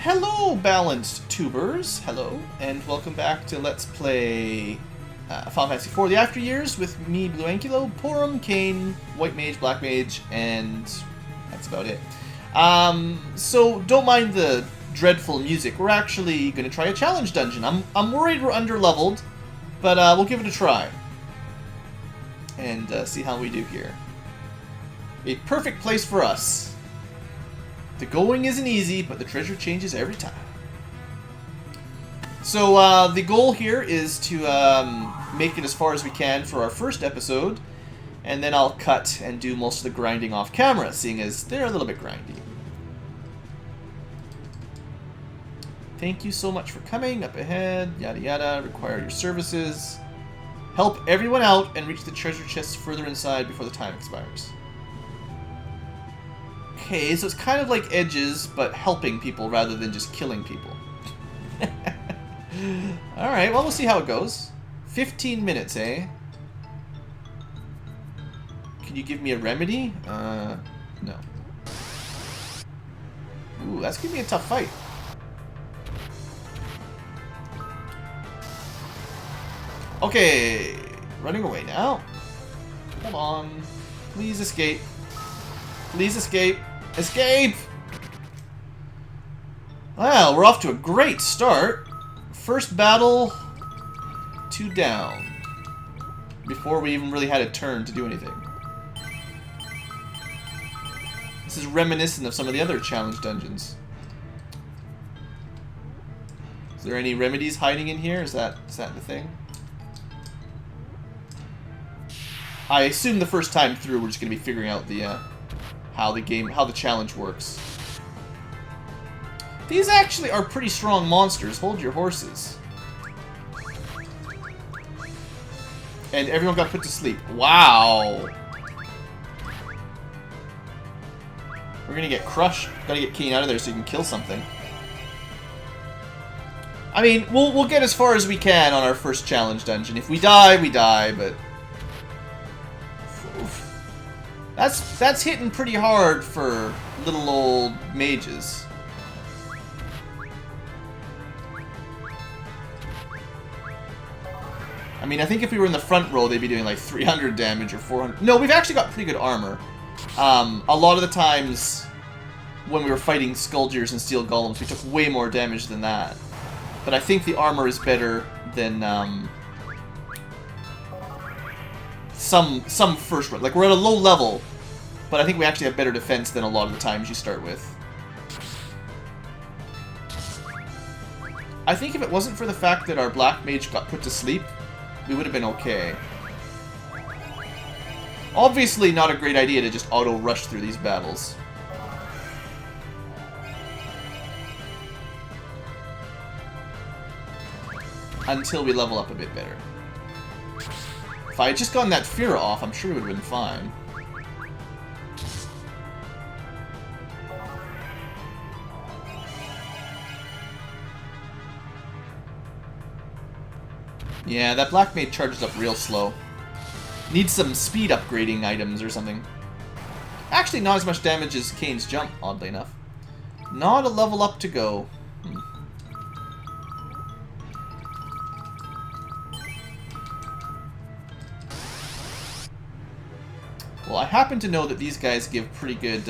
Hello, balanced tubers. Hello, and welcome back to Let's Play Final Fantasy IV: The After Years with me, BlueAnkylo, Porom, Kane, White Mage, Black Mage, and that's about it. So don't mind the dreadful music. We're actually going to try a challenge dungeon. I'm worried we're under-leveled, but we'll give it a try and see how we do here. A perfect place for us. The going isn't easy, but the treasure changes every time. So the goal here is to make it as far as we can for our first episode, and then I'll cut and do most of the grinding off camera, seeing as they're a little bit grindy. Thank you so much for coming. Up ahead, yada yada, require your services. Help everyone out and reach the treasure chests further inside before the time expires. Okay, so it's kind of like Edges, but helping people rather than just killing people. Alright, well, we'll see how it goes. 15 minutes, eh? Can you give me a remedy? No. Ooh, that's gonna be a tough fight. Okay, running away now. Hold on. Please escape. Please escape. Escape! Well, we're off to a great start. First battle, 2 down. Before we even really had a turn to do anything. This is reminiscent of some of the other challenge dungeons. Is there any remedies hiding in here? Is that the thing? I assume the first time through we're just going to be figuring out the how the challenge works. These actually are pretty strong monsters. Hold your horses. And everyone got put to sleep. Wow. We're gonna get crushed. Gotta get Kane out of there so you can kill something. I mean, we'll get as far as we can on our first challenge dungeon. If we die, we die, but that's hitting pretty hard for little old mages. I mean, I think if we were in the front row, they'd be doing like 300 damage or 400. No, we've actually got pretty good armor. A lot of the times when we were fighting Skulldugers and Steel Golems, we took way more damage than that. But I think the armor is better than some first run. Like, we're at a low level, but I think we actually have better defense than a lot of the times you start with. I think if it wasn't for the fact that our Black Mage got put to sleep, we would have been okay. Obviously not a great idea to just auto-rush through these battles. Until we level up a bit better. If I had just gotten that Fira off, I'm sure we would have been fine. Yeah, that Black Mage charges up real slow. Needs some speed upgrading items or something. Actually, not as much damage as Kane's jump, oddly enough. Not a level up to go. Well, I happen to know that these guys give pretty good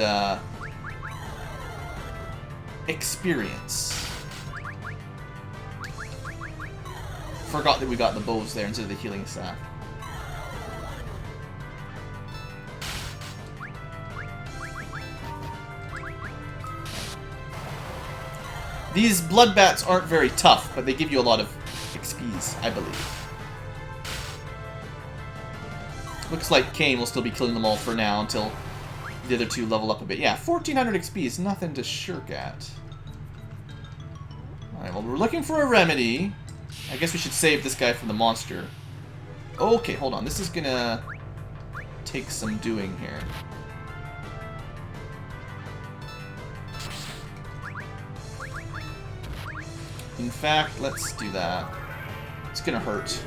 experience. Forgot that we got the bows there instead of the healing staff. These blood bats aren't very tough, but they give you a lot of XPs, I believe. Looks like Kane will still be killing them all for now until the other two level up a bit. Yeah, 1400 XP is nothing to shirk at. Alright, well, we're looking for a remedy. I guess we should save this guy from the monster. Okay, hold on. This is gonna take some doing here. In fact, let's do that. It's gonna hurt.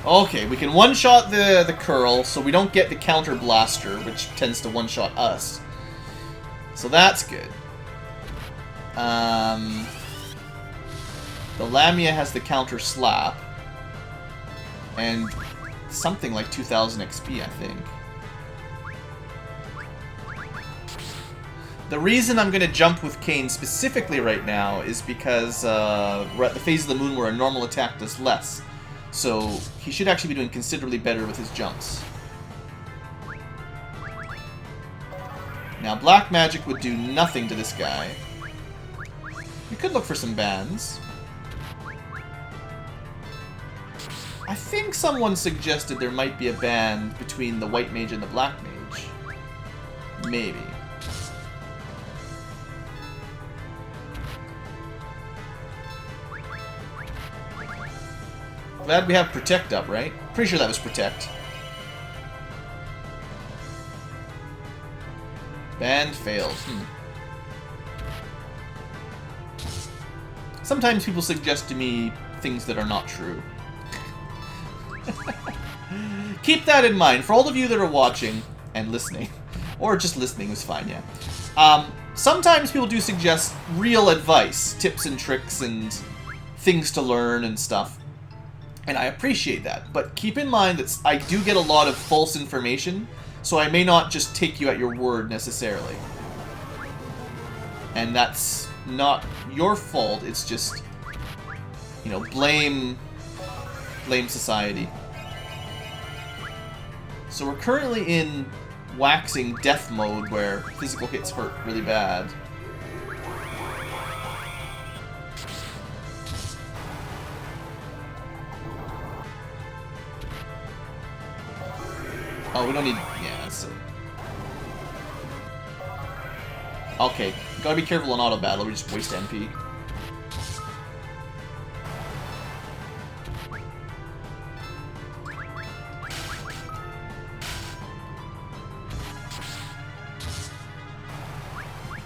Okay, we can one-shot the curl, so we don't get the counter blaster, which tends to one-shot us. So that's good. The Lamia has the counter slap. And something like 2000 XP, I think. The reason I'm going to jump with Kain specifically right now is because we're at the phase of the moon where a normal attack does less. So he should actually be doing considerably better with his jumps. Now, Black Magic would do nothing to this guy. We could look for some bans. I think someone suggested there might be a band between the White Mage and the Black Mage. Maybe. Glad we have Protect up, right? Pretty sure that was Protect. Band failed. Sometimes people suggest to me things that are not true. Keep that in mind. For all of you that are watching and listening, or just listening is fine, yeah. Sometimes people do suggest real advice, tips and tricks and things to learn and stuff. And I appreciate that. But keep in mind that I do get a lot of false information, so I may not just take you at your word necessarily. And that's not your fault, it's just, you know, blame society. So we're currently in waxing death mode where physical hits hurt really bad. Oh, we don't need... yeah, that's it. Okay, gotta be careful in auto battle, we just waste MP.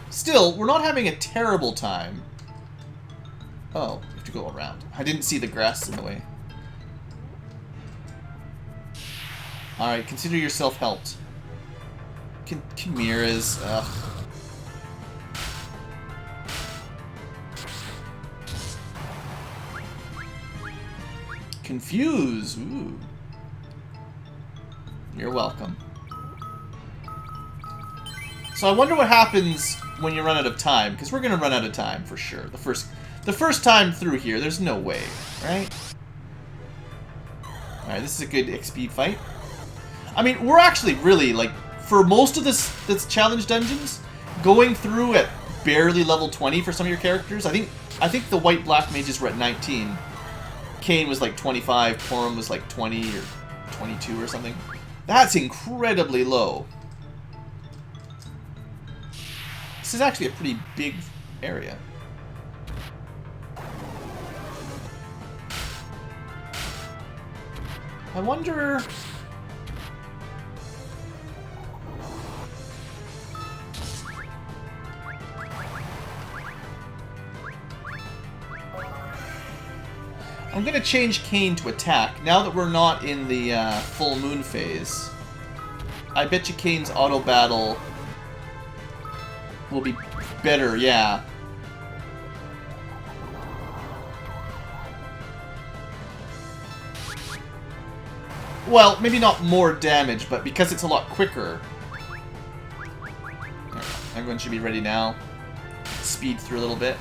Still, we're not having a terrible time. Oh, we have to go around. I didn't see the grass in the way. Alright, consider yourself helped. Chimera's, ugh. Confuse, ooh. You're welcome. So I wonder what happens when you run out of time, because we're gonna run out of time for sure. The first time through here, there's no way, right? Alright, this is a good XP fight. I mean, we're actually really, like, for most of this challenge dungeons, going through at barely level 20 for some of your characters. I think the white black mages were at 19. Kain was like 25, Porom was like 20 or 22 or something. That's incredibly low. This is actually a pretty big area. I wonder... I'm gonna change Kain to attack. Now that we're not in the full moon phase, I bet you Kain's auto battle will be better, yeah. Well, maybe not more damage, but because it's a lot quicker. Everyone should be ready now. Speed through a little bit.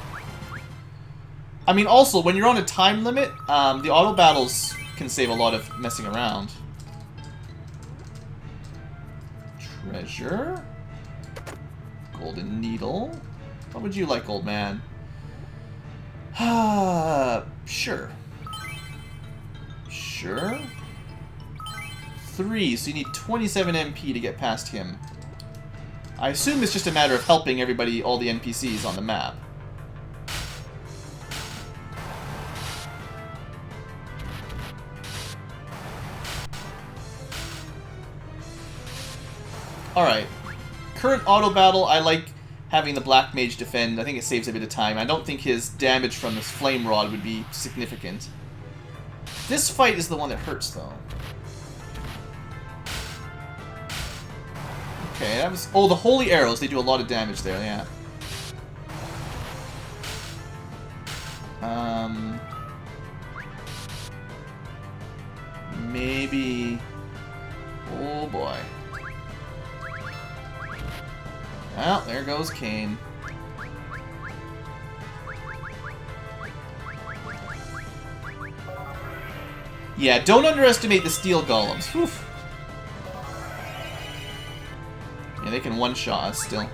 I mean, also, when you're on a time limit, the auto battles can save a lot of messing around. Treasure. Golden needle. What would you like, old man? Sure. Sure. 3, so you need 27 MP to get past him. I assume it's just a matter of helping everybody, all the NPCs on the map. Alright. Current auto battle, I like having the Black Mage defend. I think it saves a bit of time. I don't think his damage from this Flame Rod would be significant. This fight is the one that hurts, though. Okay, that was... Oh, the holy arrows. They do a lot of damage there, yeah. Maybe... Oh, boy. Well, there goes Kane. Yeah, don't underestimate the steel golems. Oof. Yeah, they can one-shot us still.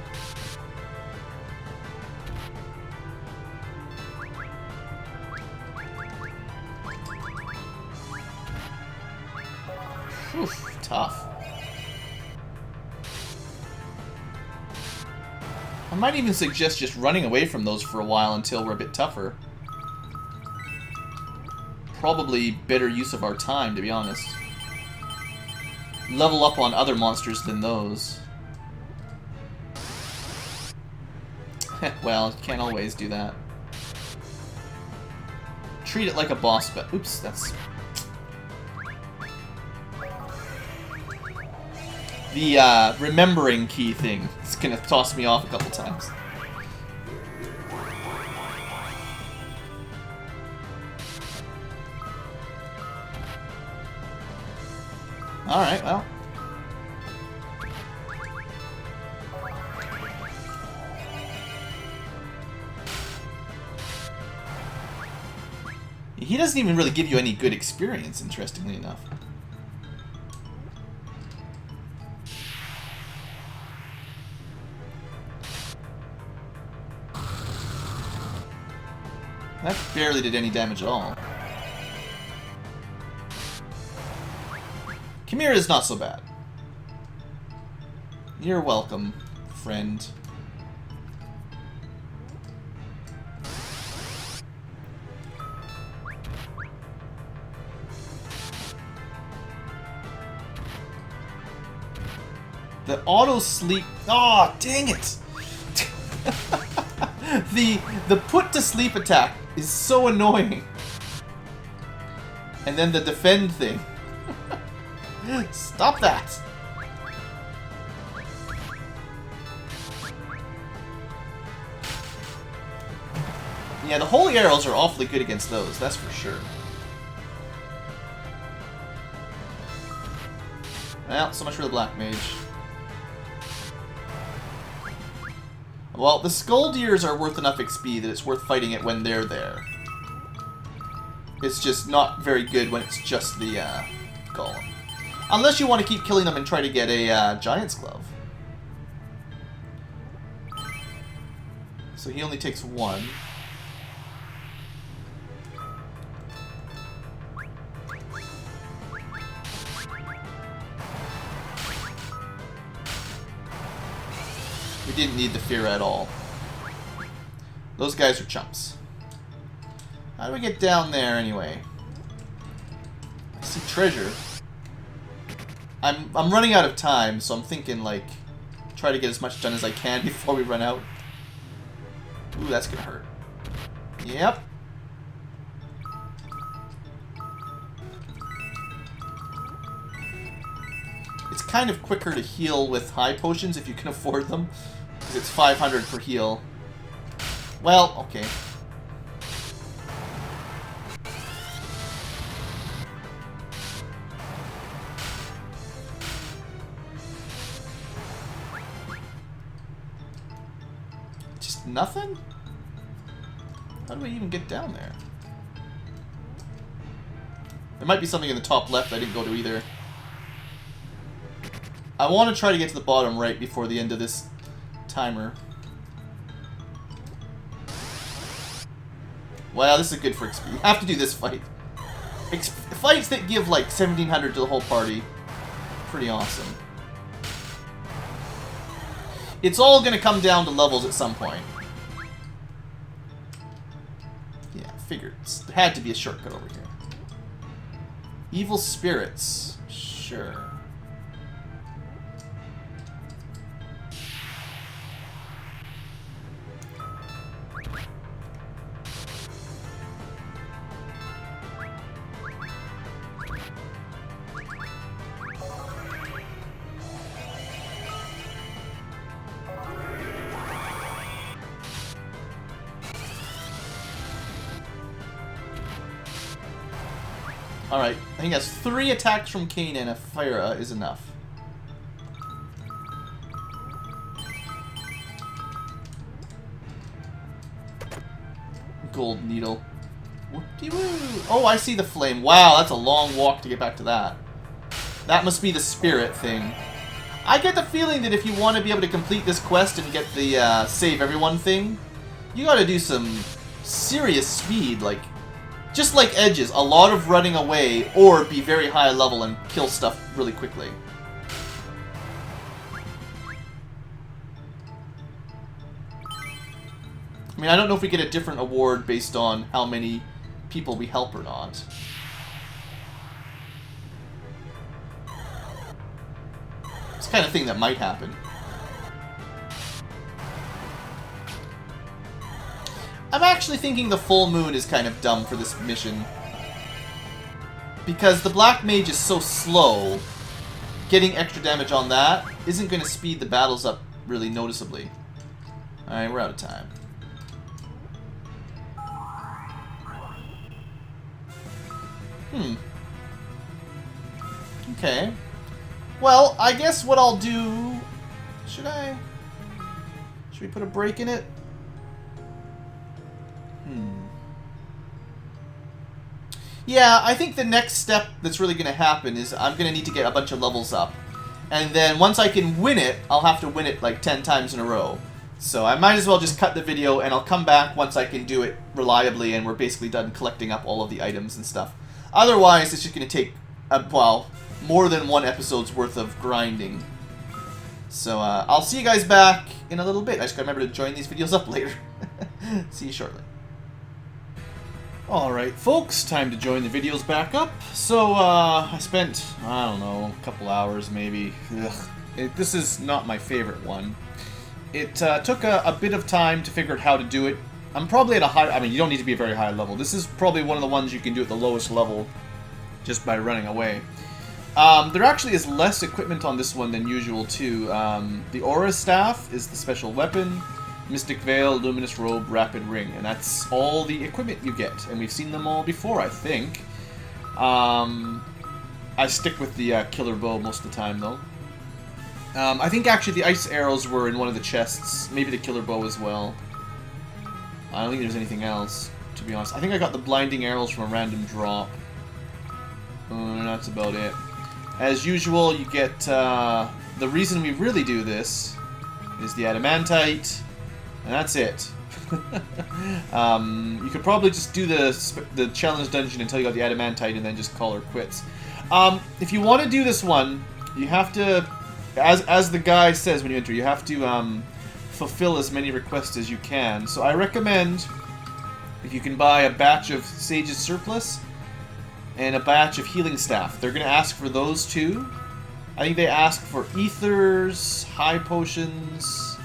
Oof, tough. I might even suggest just running away from those for a while until we're a bit tougher. Probably better use of our time, to be honest. Level up on other monsters than those. Well, can't always do that. Treat it like a boss, but oops, that's... The remembering key thing. It's gonna toss me off a couple times. Alright, well. He doesn't even really give you any good experience, interestingly enough. That barely did any damage at all. Chimera's not so bad. You're welcome, friend. The auto sleep. Oh, dang it! the put to sleep attack is so annoying. And then the defend thing. Stop that! Yeah, the holy arrows are awfully good against those, that's for sure. Well, so much for the black mage. Well, the Skuldiers are worth enough XP that it's worth fighting it when they're there. It's just not very good when it's just the golem. Unless you want to keep killing them and try to get a Giant's Glove. So he only takes one. We didn't need the fear at all. Those guys are chumps. How do we get down there anyway? I see treasure. I'm running out of time, so I'm thinking like try to get as much done as I can before we run out. Ooh, that's gonna hurt. Yep. It's kind of quicker to heal with high potions if you can afford them. Because it's 500 per heal. Well, okay. Just nothing? How do we even get down there? There might be something in the top left I didn't go to either. I want to try to get to the bottom right before the end of this timer. Wow, this is good for XP. You have to do this fight. Fights that give like 1700 to the whole party. Pretty awesome. It's all going to come down to levels at some point. Yeah, figured. There had to be a shortcut over here. Evil spirits. Sure. Alright, I think that's 3 attacks from Kane and a Fira is enough. Gold needle. Whoop-de-woo. Oh, I see the flame. Wow, that's a long walk to get back to that. That must be the spirit thing. I get the feeling that if you want to be able to complete this quest and get the save everyone thing, you gotta do some serious speed, like, just like Edges, a lot of running away, or be very high level and kill stuff really quickly. I mean, I don't know if we get a different award based on how many people we help or not. It's the kind of thing that might happen. I'm actually thinking the full moon is kind of dumb for this mission. Because the Black Mage is so slow, getting extra damage on that isn't going to speed the battles up really noticeably. Alright, we're out of time. Okay. Well, I guess what I'll do... Should we put a break in it? Yeah, I think the next step that's really going to happen is I'm going to need to get a bunch of levels up. And then once I can win it, I'll have to win it like 10 times in a row. So I might as well just cut the video and I'll come back once I can do it reliably and we're basically done collecting up all of the items and stuff. Otherwise, it's just going to take, well, more than one episode's worth of grinding. So I'll see you guys back in a little bit. I just gotta remember to join these videos up later. See you shortly. Alright, folks, time to join the videos back up. So, I spent, I don't know, a couple hours maybe. This is not my favorite one. It took a bit of time to figure out how to do it. I'm probably at a high... I mean, you don't need to be a very high level. This is probably one of the ones you can do at the lowest level just by running away. There actually is less equipment on this one than usual, too. The Aura Staff is the special weapon. Mystic Veil, Luminous Robe, Rapid Ring. And that's all the equipment you get. And we've seen them all before, I think. I stick with the Killer Bow most of the time, though. I think actually the Ice Arrows were in one of the chests. Maybe the Killer Bow as well. I don't think there's anything else, to be honest. I think I got the Blinding Arrows from a random drop. That's about it. As usual, you get... the reason we really do this is the Adamantite, and that's it. You could probably just do the challenge dungeon until you got the Adamantite and then just call her quits. If you want to do this one, you have to... As the guy says when you enter, you have to fulfill as many requests as you can. So I recommend if you can buy a batch of Sage's Surplus and a batch of Healing Staff. They're going to ask for those two. I think they ask for Ethers, High Potions,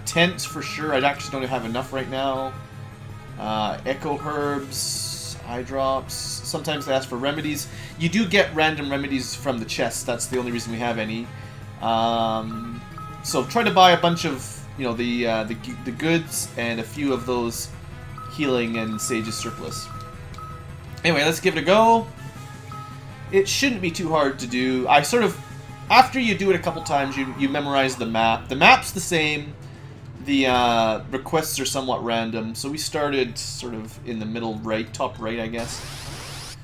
Tents for sure. I actually don't have enough right now. Echo Herbs, Eye Drops. Sometimes they ask for Remedies. You do get random remedies from the chest. That's the only reason we have any. So try to buy a bunch of, you know, the goods and a few of those healing and Sage's Surplus. Anyway, let's give it a go. It shouldn't be too hard to do. I sort of, after you do it a couple times, you memorize the map. The map's the same. The requests are somewhat random. So we started sort of in the middle right, top right, I guess.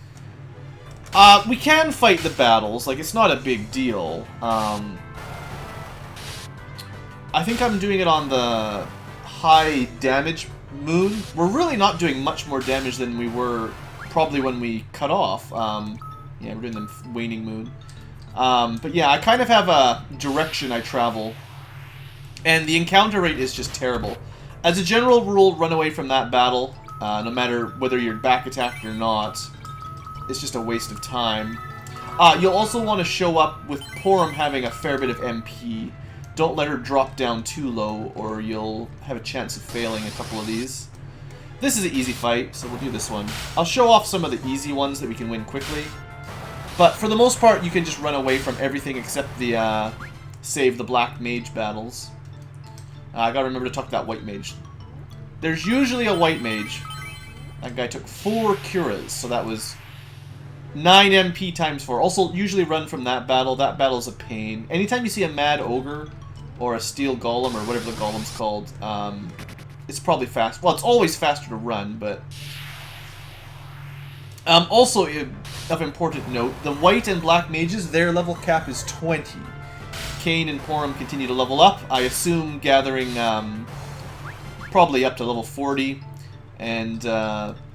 We can fight the battles. Like, it's not a big deal. I think I'm doing it on the high damage moon. We're really not doing much more damage than we were probably when we cut off. Yeah, we're doing the waning moon. But yeah, I kind of have a direction I travel. And the encounter rate is just terrible. As a general rule, run away from that battle. No matter whether you're back attacked or not. It's just a waste of time. You'll also want to show up with Porom having a fair bit of MP. Don't let her drop down too low, or you'll have a chance of failing a couple of these. This is an easy fight, so we'll do this one. I'll show off some of the easy ones that we can win quickly. But for the most part, you can just run away from everything except the save the Black Mage battles. I gotta remember to talk to that White Mage. There's usually a White Mage. That guy took 4 Curas, so that was 9 MP times 4. Also, usually run from that battle. That battle's a pain. Anytime you see a Mad Ogre or a Steel Golem or whatever the golem's called, it's probably fast. Well, it's always faster to run, but... also, of important note, the white and black mages, their level cap is 20. Kane and Porom continue to level up. I assume gathering probably up to level 40. And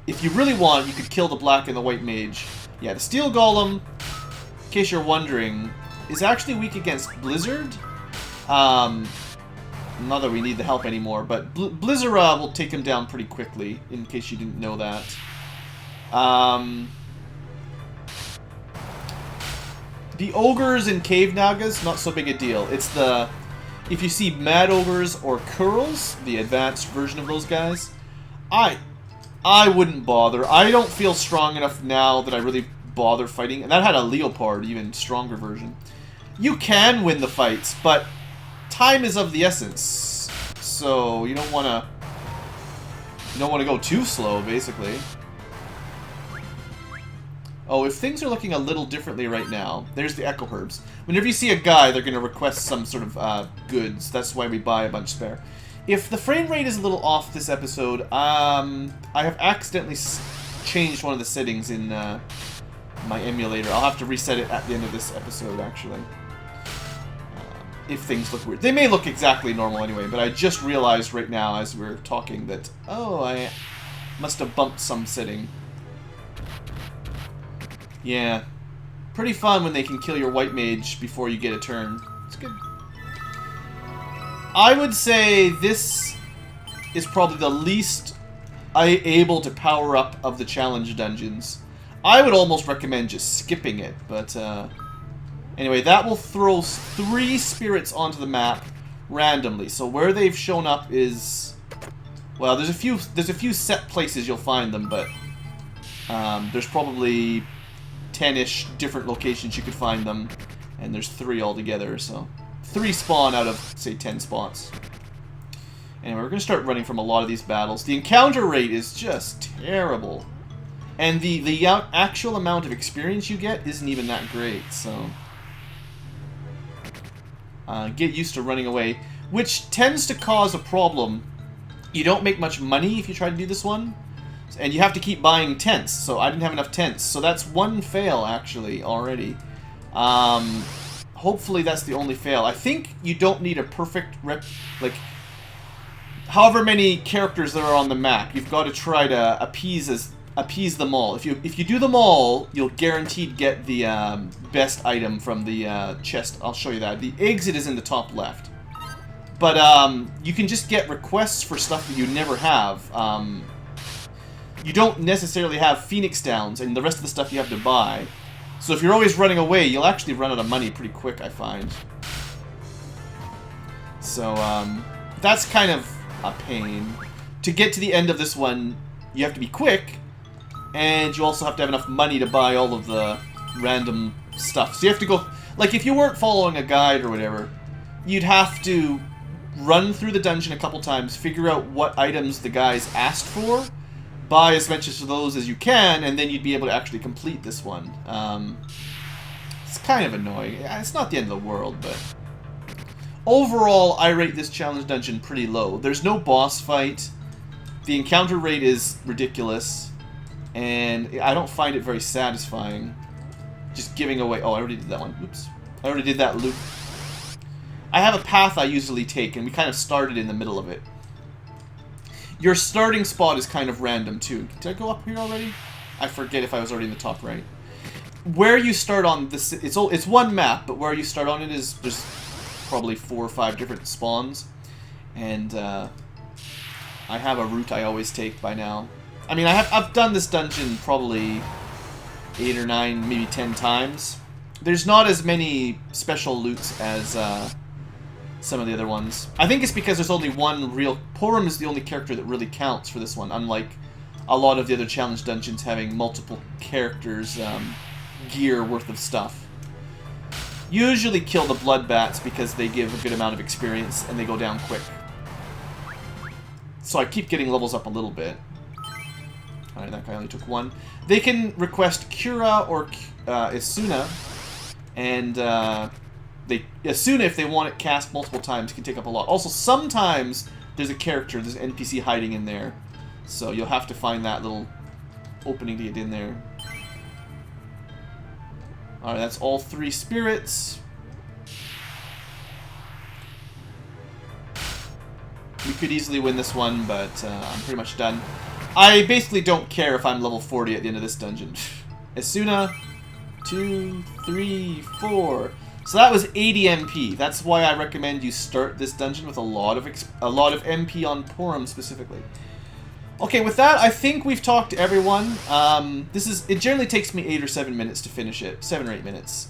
if you really want, you could kill the black and the white mage. Yeah, the Steel Golem, in case you're wondering, is actually weak against Blizzard. Not that we need the help anymore, but Blizzard will take him down pretty quickly, in case you didn't know that. The ogres and cave nagas, not so big a deal. It's the... If you see mad ogres or curls, the advanced version of those guys, I wouldn't bother. I don't feel strong enough now that I really bother fighting. And that had a leopard, even stronger version. You can win the fights, but time is of the essence. So you don't want to go too slow, basically. Oh, if things are looking a little differently right now, there's the Echo Herbs. Whenever you see a guy, they're going to request some sort of goods. That's why we buy a bunch spare. If the frame rate is a little off this episode, I have accidentally changed one of the settings in my emulator. I'll have to reset it at the end of this episode, actually. If things look weird. They may look exactly normal anyway, but I just realized right now as we're talking that, oh, I must have bumped some setting. Yeah. Pretty fun when they can kill your white mage before you get a turn. It's good. I would say this is probably the least able to power up of the challenge dungeons. I would almost recommend just skipping it, but anyway, that will throw 3 spirits onto the map randomly. So where they've shown up is, well, there's a few set places you'll find them, but there's probably 10-ish different locations you could find them, and there's 3 altogether, so 3 spawn out of, say, 10 spots. Anyway, we're going to start running from a lot of these battles. The encounter rate is just terrible. And the actual amount of experience you get isn't even that great, so... get used to running away, which tends to cause a problem. You don't make much money if you try to do this one, and you have to keep buying tents, so I didn't have enough tents. So that's 1 fail, actually, already. Hopefully that's the only fail. I think you don't need a perfect like, however many characters there are on the map, you've got to try to appease them all. If you do them all, you'll guaranteed get the best item from the chest. I'll show you that. The exit is in the top left. But you can just get requests for stuff that you never have. You don't necessarily have Phoenix Downs, and the rest of the stuff you have to buy. So if you're always running away, you'll actually run out of money pretty quick, I find. So that's kind of a pain. To get to the end of this one, you have to be quick, and you also have to have enough money to buy all of the random stuff. So you have to go... Like, if you weren't following a guide or whatever, you'd have to run through the dungeon a couple times, figure out what items the guys asked for, buy as much of those as you can, and then you'd be able to actually complete this one. It's kind of annoying. It's not the end of the world, but... Overall, I rate this challenge dungeon pretty low. There's no boss fight. The encounter rate is ridiculous. And I don't find it very satisfying. Just giving away... Oh, I already did that one. Oops. I already did that loop. I have a path I usually take, and we kind of started in the middle of it. Your starting spot is kind of random, too. Did I go up here already? I forget if I was already in the top right. Where you start on this... It's one map, but where you start on it is... There's probably 4 or 5 different spawns. And, I have a route I always take by now. I mean, I've done this dungeon probably 8 or 9, maybe 10 times. There's not as many special loots as some of the other ones. I think it's because there's only one real... Porom is the only character that really counts for this one, unlike a lot of the other challenge dungeons having multiple characters' gear worth of stuff. Usually kill the blood bats because they give a good amount of experience and they go down quick. So I keep getting levels up a little bit. Alright, that guy only took 1. They can request Cura or Isuna, and Isuna, if they want it cast multiple times, can take up a lot. Also, sometimes there's a character, there's an NPC hiding in there, so you'll have to find that little opening to get in there. Alright, that's all 3 spirits. We could easily win this one, but I'm pretty much done. I basically don't care if I'm level 40 at the end of this dungeon. Isuna, 2, 3, 4. So that was 80 MP. That's why I recommend you start this dungeon with a lot of MP on Porom specifically. Okay, with that, I think we've talked to everyone. It generally takes me 8 or 7 minutes to finish it, 7 or 8 minutes,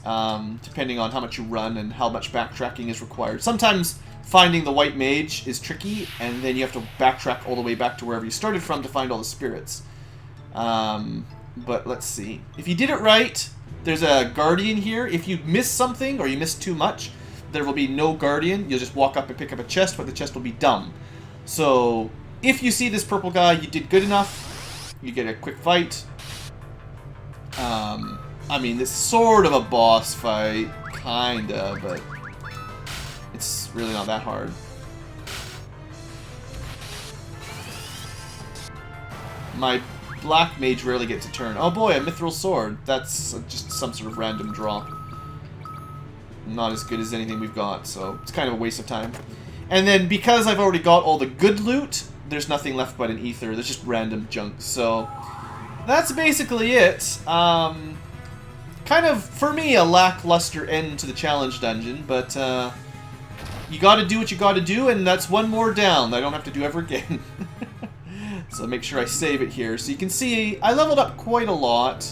depending on how much you run and how much backtracking is required. Sometimes finding the white mage is tricky, and then you have to backtrack all the way back to wherever you started from to find all the spirits. But let's see. If you did it right, there's a guardian here. If you miss something or you miss too much, there will be no guardian. You'll just walk up and pick up a chest, but the chest will be dumb. So if you see this purple guy, you did good enough. You get a quick fight. I mean, this is sort of a boss fight, kinda, but it's really not that hard. My black mage rarely gets a turn. Oh boy, a mithril sword. That's just some sort of random drop. Not as good as anything we've got, so it's kind of a waste of time. And then because I've already got all the good loot, there's nothing left but an ether. There's just random junk. So that's basically it. Kind of, for me, a lackluster end to the challenge dungeon, but you gotta do what you gotta do, and that's one more down that I don't have to do ever again. So make sure I save it here. So you can see I leveled up quite a lot.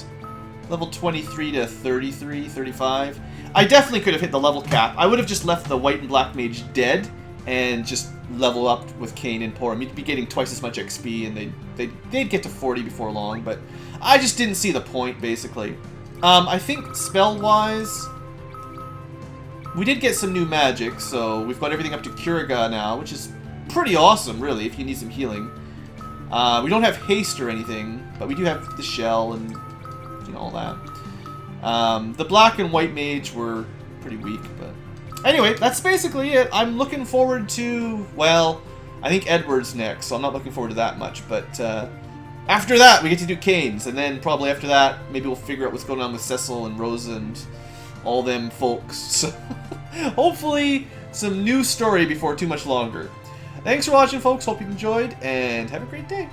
Level 23 to 33, 35. I definitely could have hit the level cap. I would have just left the white and black mage dead and just level up with Kain and Porom. You'd be getting twice as much XP, and they'd get to 40 before long, but I just didn't see the point, basically. I think spell-wise, we did get some new magic, so we've got everything up to Curaga now, which is pretty awesome, really, if you need some healing. We don't have haste or anything, but we do have the shell and all that. The black and white mage were pretty weak, but anyway, that's basically it. I'm looking forward to, well, I think Edward's next, so I'm not looking forward to that much, but after that we get to do Kain's, and then probably after that maybe we'll figure out what's going on with Cecil and Rosa and all them folks. So hopefully some new story before too much longer. Thanks for watching, folks. Hope you enjoyed, and have a great day.